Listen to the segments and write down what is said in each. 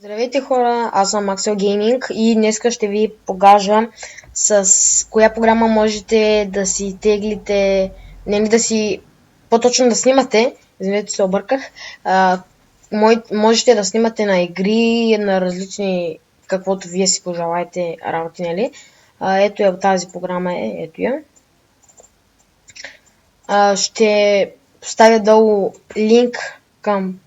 Здравейте хора, аз съм Axel Gaming и днеска ще ви покажа с коя програма можете да си теглите, по-точно да снимате, извинете се обърках, можете да снимате на игри, на различни, каквото вие си пожелаете работи, нали? Ето я, тази програма ето я. Ще поставя долу линк към,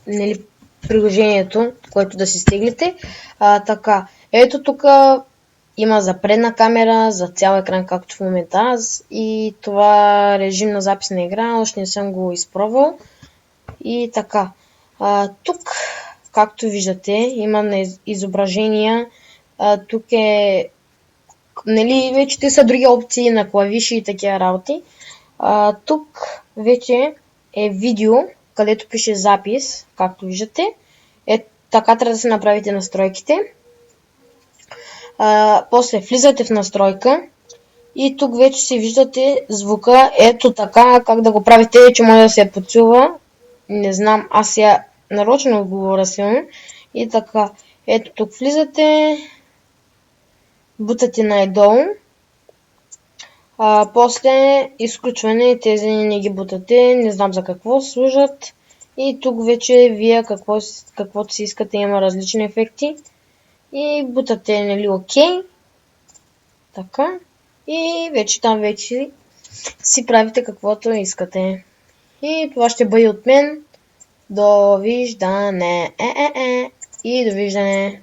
нали, приложението, което да си стеглите. Така, ето тук има за предна камера, за цял екран, както в момента аз, и това режим на запис на игра, още не съм го изпробвал. И така, тук, както виждате, има на изображения, тук е, нали, вече те са други опции на клавиши и такива работи. Тук вече е видео, където пише запис, както виждате. Така трябва да се направите настройките. После влизате в настройка и тук вече си виждате звука. Ето така, как да го правите, че може да се подсилва. Не знам, аз я нарочно говоря силно. И така, ето тук влизате, бутате най-долу. После изключване, тези не ги бутате, не знам за какво служат. И тук вече вие каквото си искате, има различни ефекти. И бутате, нали, OK. Така. И вече там вече си правите каквото искате. И това ще бъде от мен. Довиждане. И довиждане.